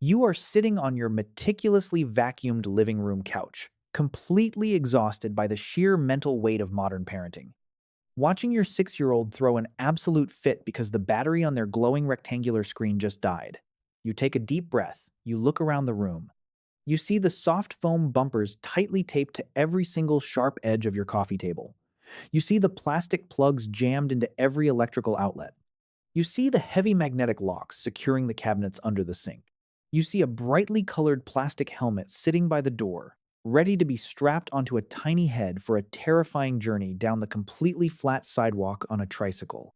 You are sitting on your meticulously vacuumed living room couch, completely exhausted by the sheer mental weight of modern parenting. Watching your 6-year-old throw an absolute fit because the battery on their glowing rectangular screen just died. You take a deep breath, you look around the room. You see the soft foam bumpers tightly taped to every single sharp edge of your coffee table. You see the plastic plugs jammed into every electrical outlet. You see the heavy magnetic locks securing the cabinets under the sink. You see a brightly colored plastic helmet sitting by the door, ready to be strapped onto a tiny head for a terrifying journey down the completely flat sidewalk on a tricycle.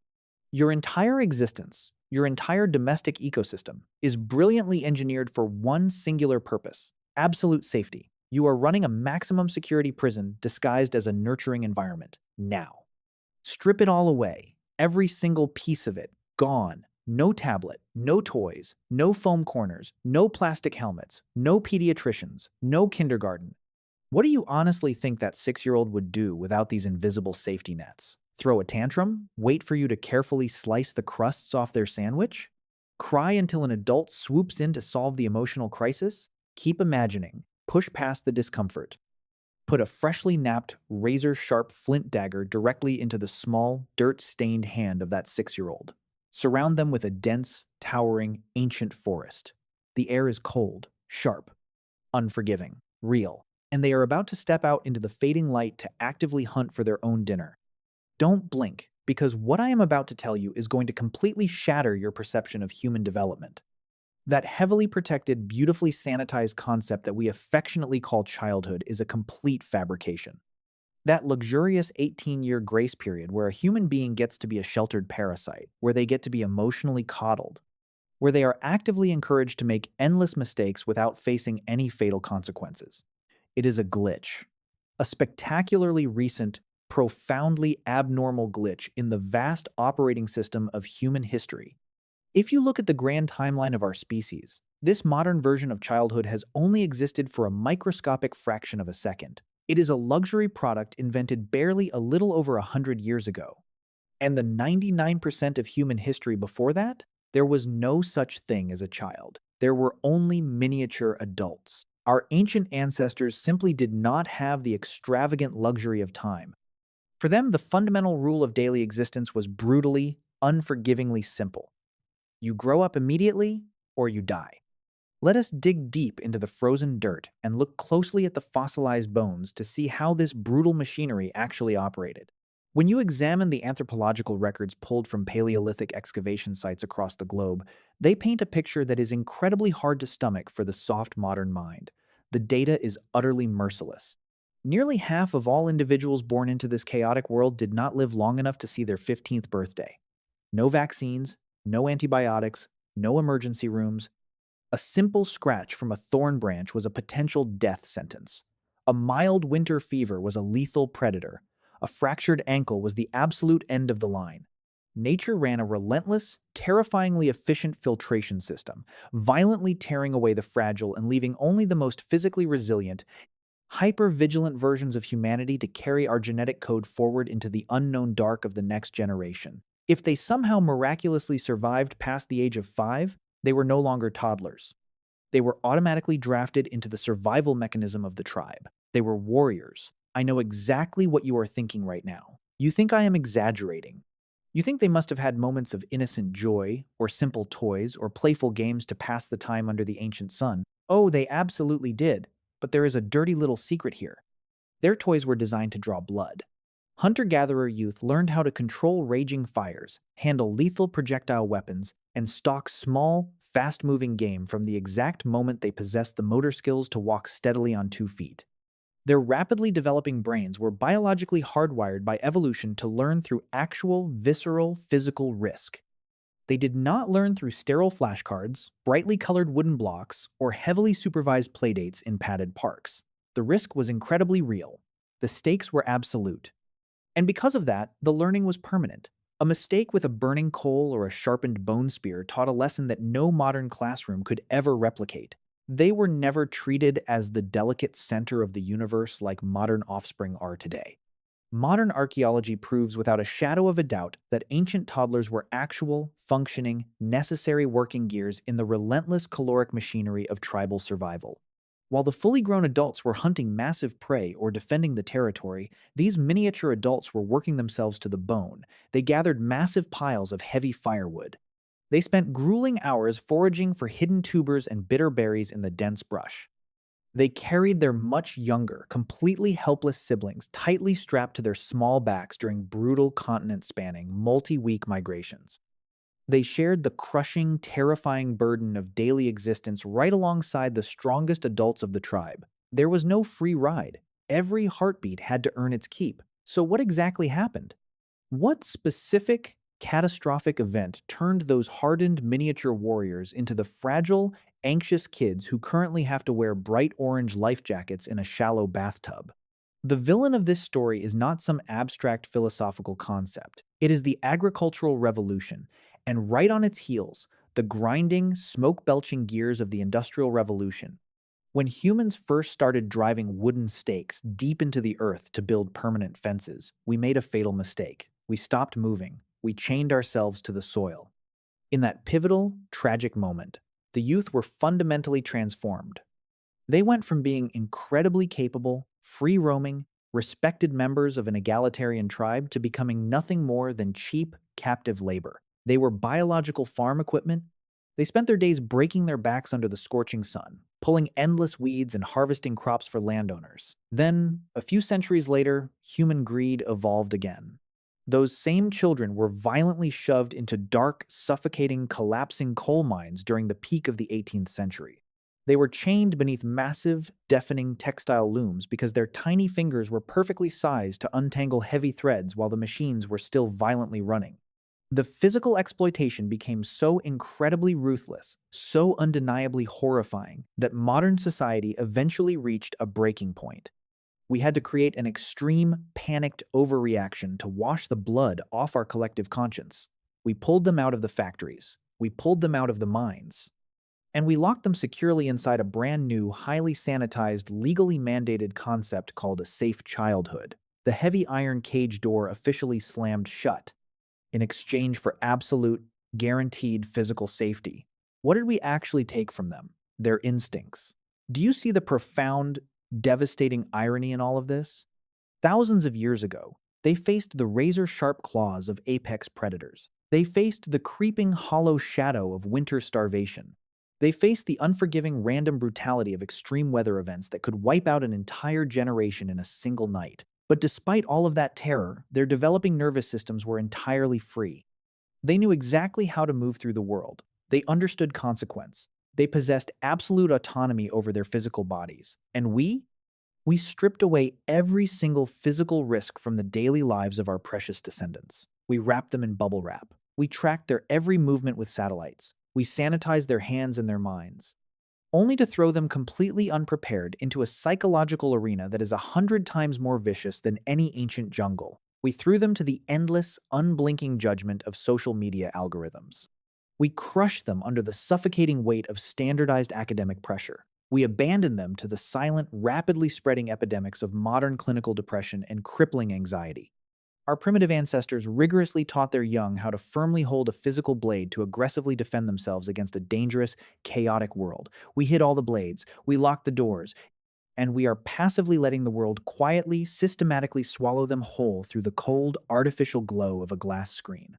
Your entire existence, your entire domestic ecosystem, is brilliantly engineered for one singular purpose: absolute safety. You are running a maximum security prison disguised as a nurturing environment. Now, strip it all away, every single piece of it, gone. No tablet, no toys, no foam corners, no plastic helmets, no pediatricians, no kindergarten. What do you honestly think that 6-year-old would do without these invisible safety nets? Throw a tantrum? Wait for you to carefully slice the crusts off their sandwich? Cry until an adult swoops in to solve the emotional crisis? Keep imagining. Push past the discomfort. Put a freshly napped, razor-sharp flint dagger directly into the small, dirt-stained hand of that 6-year-old. Surround them with a dense, towering, ancient forest. The air is cold, sharp, unforgiving, real, and they are about to step out into the fading light to actively hunt for their own dinner. Don't blink, because what I am about to tell you is going to completely shatter your perception of human development. That heavily protected, beautifully sanitized concept that we affectionately call childhood is a complete fabrication. That luxurious 18-year grace period where a human being gets to be a sheltered parasite, where they get to be emotionally coddled, where they are actively encouraged to make endless mistakes without facing any fatal consequences. It is a glitch. A spectacularly recent, profoundly abnormal glitch in the vast operating system of human history. If you look at the grand timeline of our species, this modern version of childhood has only existed for a microscopic fraction of a second. It is a luxury product invented barely a little over 100 years ago. And the 99% of human history before that, there was no such thing as a child. There were only miniature adults. Our ancient ancestors simply did not have the extravagant luxury of time. For them, the fundamental rule of daily existence was brutally, unforgivingly simple. You grow up immediately, or you die. Let us dig deep into the frozen dirt and look closely at the fossilized bones to see how this brutal machinery actually operated. When you examine the anthropological records pulled from Paleolithic excavation sites across the globe, they paint a picture that is incredibly hard to stomach for the soft modern mind. The data is utterly merciless. Nearly half of all individuals born into this chaotic world did not live long enough to see their 15th birthday. No vaccines, no antibiotics, no emergency rooms. A simple scratch from a thorn branch was a potential death sentence. A mild winter fever was a lethal predator. A fractured ankle was the absolute end of the line. Nature ran a relentless, terrifyingly efficient filtration system, violently tearing away the fragile and leaving only the most physically resilient, hyper-vigilant versions of humanity to carry our genetic code forward into the unknown dark of the next generation. If they somehow miraculously survived past the age of 5, they were no longer toddlers. They were automatically drafted into the survival mechanism of the tribe. They were warriors. I know exactly what you are thinking right now. You think I am exaggerating. You think they must have had moments of innocent joy, or simple toys, or playful games to pass the time under the ancient sun. Oh, they absolutely did. But there is a dirty little secret here. Their toys were designed to draw blood. Hunter-gatherer youth learned how to control raging fires, handle lethal projectile weapons, and stalk small, fast-moving game from the exact moment they possessed the motor skills to walk steadily on 2 feet. Their rapidly developing brains were biologically hardwired by evolution to learn through actual, visceral, physical risk. They did not learn through sterile flashcards, brightly colored wooden blocks, or heavily supervised playdates in padded parks. The risk was incredibly real. The stakes were absolute. And because of that, the learning was permanent. A mistake with a burning coal or a sharpened bone spear taught a lesson that no modern classroom could ever replicate. They were never treated as the delicate center of the universe like modern offspring are today. Modern archaeology proves without a shadow of a doubt that ancient toddlers were actual, functioning, necessary working gears in the relentless caloric machinery of tribal survival. While the fully grown adults were hunting massive prey or defending the territory, these miniature adults were working themselves to the bone. They gathered massive piles of heavy firewood. They spent grueling hours foraging for hidden tubers and bitter berries in the dense brush. They carried their much younger, completely helpless siblings tightly strapped to their small backs during brutal continent-spanning, multi-week migrations. They shared the crushing, terrifying burden of daily existence right alongside the strongest adults of the tribe. There was no free ride. Every heartbeat had to earn its keep. So what exactly happened? What specific, catastrophic event turned those hardened miniature warriors into the fragile, anxious kids who currently have to wear bright orange life jackets in a shallow bathtub? The villain of this story is not some abstract philosophical concept. It is the agricultural revolution, and right on its heels, the grinding, smoke-belching gears of the Industrial Revolution. When humans first started driving wooden stakes deep into the earth to build permanent fences, we made a fatal mistake. We stopped moving. We chained ourselves to the soil. In that pivotal, tragic moment, the youth were fundamentally transformed. They went from being incredibly capable, free-roaming, respected members of an egalitarian tribe to becoming nothing more than cheap, captive labor. They were biological farm equipment. They spent their days breaking their backs under the scorching sun, pulling endless weeds and harvesting crops for landowners. Then, a few centuries later, human greed evolved again. Those same children were violently shoved into dark, suffocating, collapsing coal mines during the peak of the 18th century. They were chained beneath massive, deafening textile looms because their tiny fingers were perfectly sized to untangle heavy threads while the machines were still violently running. The physical exploitation became so incredibly ruthless, so undeniably horrifying, that modern society eventually reached a breaking point. We had to create an extreme, panicked overreaction to wash the blood off our collective conscience. We pulled them out of the factories. We pulled them out of the mines. And we locked them securely inside a brand new, highly sanitized, legally mandated concept called a safe childhood. The heavy iron cage door officially slammed shut in exchange for absolute, guaranteed physical safety. What did we actually take from them? Their instincts. Do you see the profound, devastating irony in all of this? Thousands of years ago, they faced the razor-sharp claws of apex predators. They faced the creeping hollow shadow of winter starvation. They faced the unforgiving random brutality of extreme weather events that could wipe out an entire generation in a single night. But despite all of that terror, their developing nervous systems were entirely free. They knew exactly how to move through the world. They understood consequence. They possessed absolute autonomy over their physical bodies. And we stripped away every single physical risk from the daily lives of our precious descendants. We wrapped them in bubble wrap. We tracked their every movement with satellites. We sanitized their hands and their minds, only to throw them completely unprepared into a psychological arena that is 100 times more vicious than any ancient jungle. We threw them to the endless, unblinking judgment of social media algorithms. We crushed them under the suffocating weight of standardized academic pressure. We abandoned them to the silent, rapidly spreading epidemics of modern clinical depression and crippling anxiety. Our primitive ancestors rigorously taught their young how to firmly hold a physical blade to aggressively defend themselves against a dangerous, chaotic world. We hid all the blades, we locked the doors, and we are passively letting the world quietly, systematically swallow them whole through the cold, artificial glow of a glass screen.